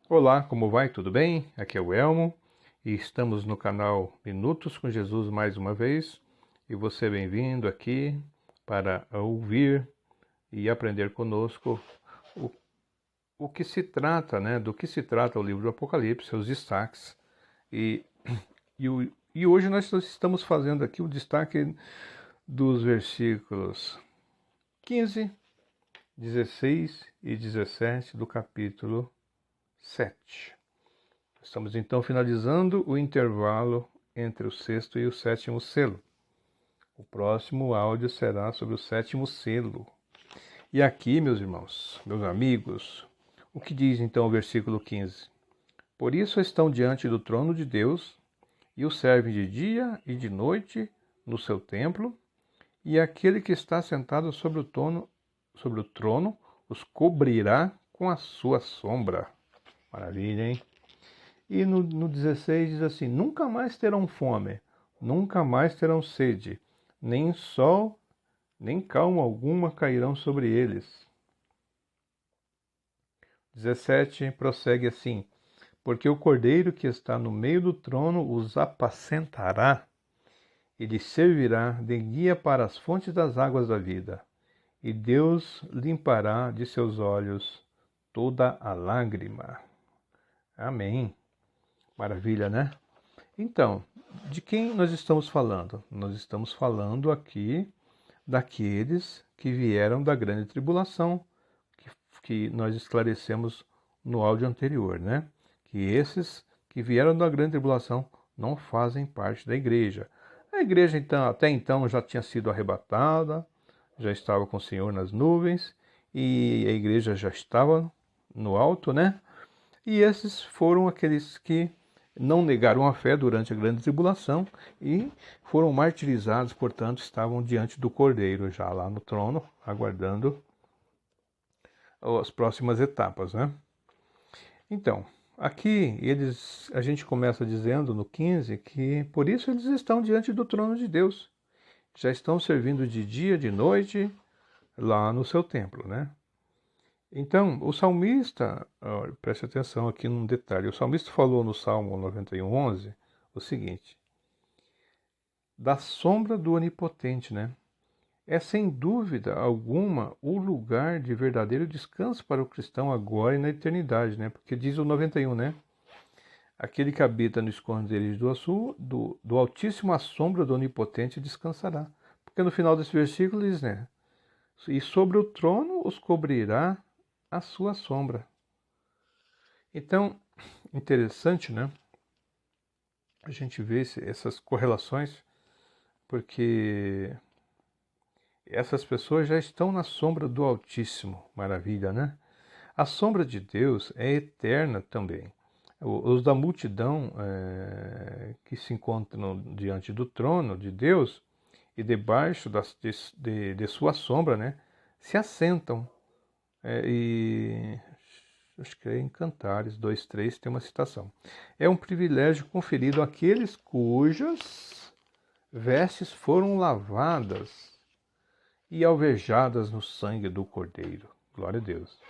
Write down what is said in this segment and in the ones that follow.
Olá, como vai? Tudo bem? Aqui é o Elmo e estamos no canal Minutos com Jesus mais uma vez. E você é bem-vindo aqui para ouvir e aprender conosco o, o que se trata, né? Do que se trata o livro do Apocalipse, seus destaques. E, e hoje nós estamos fazendo aqui o destaque dos versículos 15, 16 e 17 do capítulo 7. Estamos então finalizando o intervalo entre o sexto e o sétimo selo. O próximo áudio será sobre o sétimo selo. E aqui, meus irmãos, meus amigos, o que diz então o versículo 15? Por isso estão diante do trono de Deus e o servem de dia e de noite no seu templo, e aquele que está sentado sobre o trono os cobrirá com a sua sombra. Maravilha, hein? E no 16 diz assim: nunca mais terão fome, nunca mais terão sede, nem sol, nem calma alguma cairão sobre eles. 17 prossegue assim: porque o cordeiro que está no meio do trono os apacentará e lhes servirá de guia para as fontes das águas da vida. E Deus limpará de seus olhos toda a lágrima. Amém. Maravilha, né? Então, de quem nós estamos falando? Nós estamos falando aqui daqueles que vieram da grande tribulação, que nós esclarecemos no áudio anterior, né? Que esses que vieram da grande tribulação não fazem parte da igreja. A igreja, então, até então, já tinha sido arrebatada, já estava com o Senhor nas nuvens, e a igreja já estava no alto, né? E esses foram aqueles que não negaram a fé durante a grande tribulação e foram martirizados, portanto, estavam diante do Cordeiro, já lá no trono, aguardando as próximas etapas, né? Então, aqui a gente começa dizendo no 15 que por isso eles estão diante do trono de Deus, já estão servindo de dia, de noite, lá no seu templo, né? Então, o salmista, preste atenção aqui num detalhe, o salmista falou no Salmo 91:11 o seguinte: da sombra do Onipotente, né? É sem dúvida alguma o lugar de verdadeiro descanso para o cristão agora e na eternidade, né? Porque diz o 91, né? Aquele que habita no esconderijo do Altíssimo, à sombra do Onipotente descansará. Porque no final desse versículo diz, né? E sobre o trono os cobrirá a sua sombra. Então, interessante, né? A gente vê essas correlações, porque essas pessoas já estão na sombra do Altíssimo. Maravilha, né? A sombra de Deus é eterna também. Os da multidão que se encontram diante do trono de Deus e debaixo de sua sombra, né, se assentam. E acho que é em Cantares 2:3 tem uma citação. É um privilégio conferido àqueles cujas vestes foram lavadas e alvejadas no sangue do Cordeiro. Glória a Deus.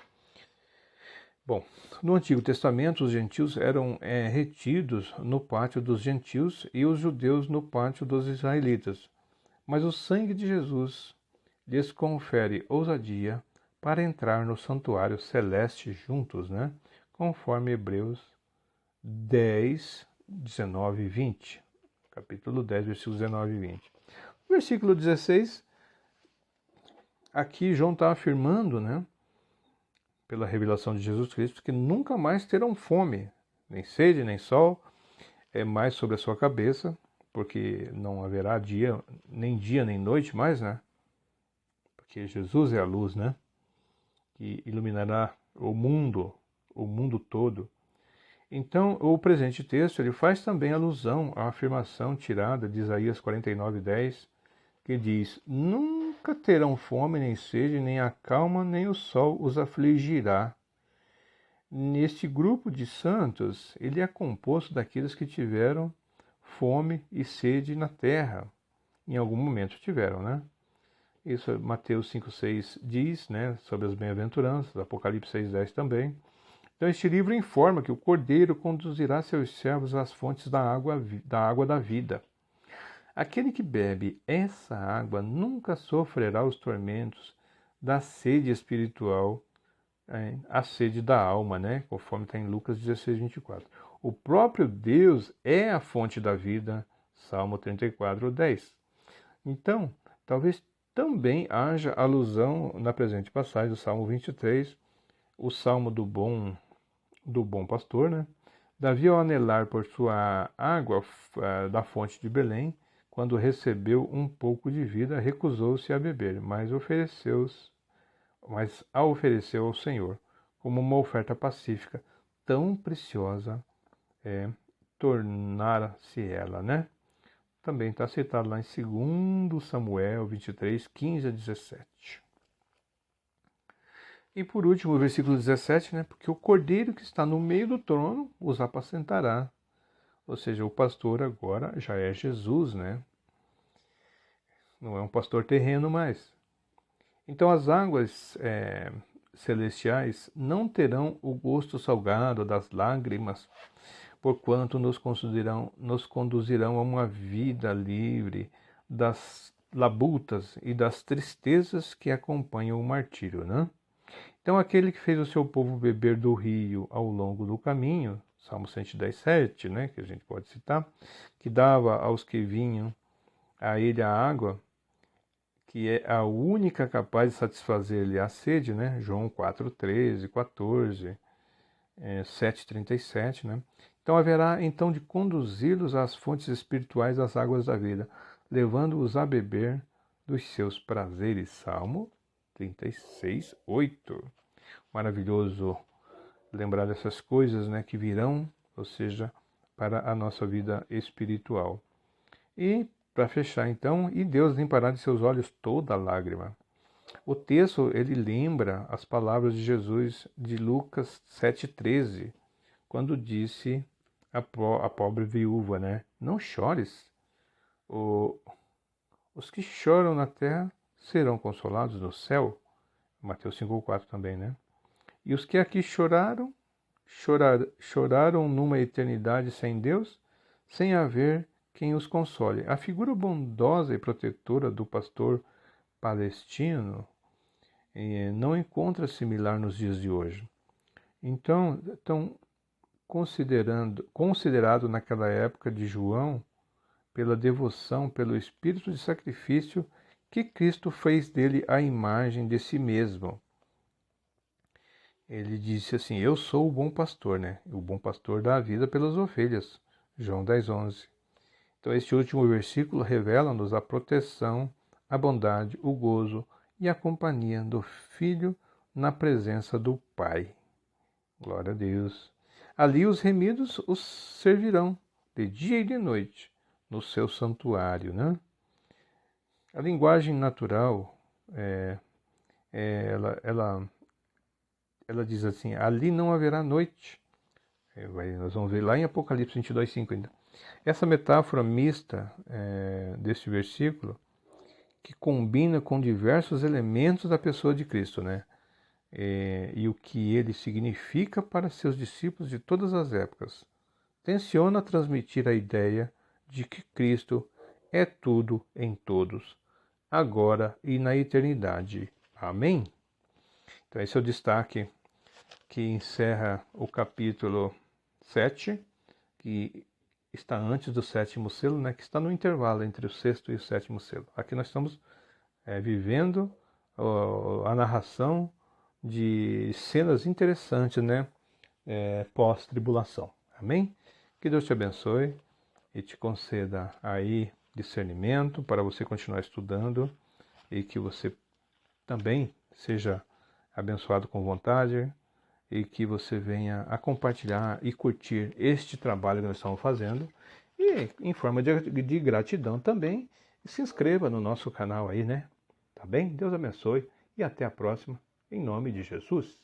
Bom, no Antigo Testamento, os gentios eram retidos no pátio dos gentios e os judeus no pátio dos israelitas. Mas o sangue de Jesus lhes confere ousadia para entrar no santuário celeste juntos, né? Conforme Hebreus 10, 19 e 20. Capítulo 10, versículos 19 e 20. Versículo 16, aqui João está afirmando, né? Pela revelação de Jesus Cristo, que nunca mais terão fome, nem sede, nem sol, é mais sobre a sua cabeça, porque não haverá dia nem noite mais, né? Porque Jesus é a luz, né? Que iluminará o mundo todo. Então, o presente texto ele faz também alusão à afirmação tirada de Isaías 49:10, que diz: nunca terão fome nem sede, nem a calma, nem o sol os afligirá. Neste grupo de santos, ele é composto daqueles que tiveram fome e sede na terra. Em algum momento tiveram, né? Isso Mateus 5:6 diz, né, sobre as bem-aventuranças, Apocalipse 6:10 também. Então este livro informa que o Cordeiro conduzirá seus servos às fontes da água da vida. Aquele que bebe essa água nunca sofrerá os tormentos da sede espiritual, a sede da alma, né? Conforme está em Lucas 16, 24. O próprio Deus é a fonte da vida, Salmo 34, 10. Então, talvez também haja alusão na presente passagem do Salmo 23, o Salmo do bom pastor, né? Davi, ao anelar por sua água da fonte de Belém, quando recebeu um pouco de vida, recusou-se a beber, mas a ofereceu ao Senhor, como uma oferta pacífica, tão preciosa tornara-se ela, né? Também está citado lá em 2 Samuel 23, 15 a 17. E por último, o versículo 17, né? Porque o cordeiro que está no meio do trono os apacentará. Ou seja, o pastor agora já é Jesus, né? Não é um pastor terreno mais. Então as águas celestiais não terão o gosto salgado das lágrimas, porquanto nos conduzirão a uma vida livre das labutas e das tristezas que acompanham o martírio, né? Então aquele que fez o seu povo beber do rio ao longo do caminho, Salmo 110, 7, né, que a gente pode citar, que dava aos que vinham a ele a água, que é a única capaz de satisfazer-lhe a sede, né? João 4, 13, 14, 7, 37, né? Então haverá então de conduzi-los às fontes espirituais das águas da vida, levando-os a beber dos seus prazeres. Salmo 36, 8. Maravilhoso lembrar dessas coisas, né, que virão, ou seja, para a nossa vida espiritual. E para fechar então, e Deus limpará de seus olhos toda lágrima. O texto ele lembra as palavras de Jesus de Lucas 7,13, quando disse a pobre viúva, né? Não chores. Os que choram na terra serão consolados no céu. Mateus 5,4 também, né? E os que aqui choraram numa eternidade sem Deus, sem haver quem os console. A figura bondosa e protetora do pastor palestino não encontra similar nos dias de hoje. Então, considerado naquela época de João, pela devoção, pelo espírito de sacrifício que Cristo fez dele a imagem de si mesmo. Ele disse assim, eu sou o bom pastor, né? O bom pastor dá a vida pelas ovelhas. João 10, 11. Então, este último versículo revela-nos a proteção, a bondade, o gozo e a companhia do Filho na presença do Pai. Glória a Deus. Ali os remidos os servirão de dia e de noite no seu santuário, né? A linguagem natural, ela diz assim, ali não haverá noite. Nós vamos ver lá em Apocalipse 22, 5 ainda. Essa metáfora mista deste versículo, que combina com diversos elementos da pessoa de Cristo, né? E o que ele significa para seus discípulos de todas as épocas, tenciona transmitir a ideia de que Cristo é tudo em todos, agora e na eternidade. Amém? Então esse é o destaque que encerra o capítulo 7, que está antes do sétimo selo, né, que está no intervalo entre o sexto e o sétimo selo. Aqui nós estamos vivendo a narração de cenas interessantes, né, pós-tribulação. Amém? Que Deus te abençoe e te conceda aí discernimento para você continuar estudando e que você também seja abençoado com vontade e que você venha a compartilhar e curtir este trabalho que nós estamos fazendo. E em forma de gratidão também, se inscreva no nosso canal aí, né? Tá bem? Deus abençoe e até a próxima, em nome de Jesus.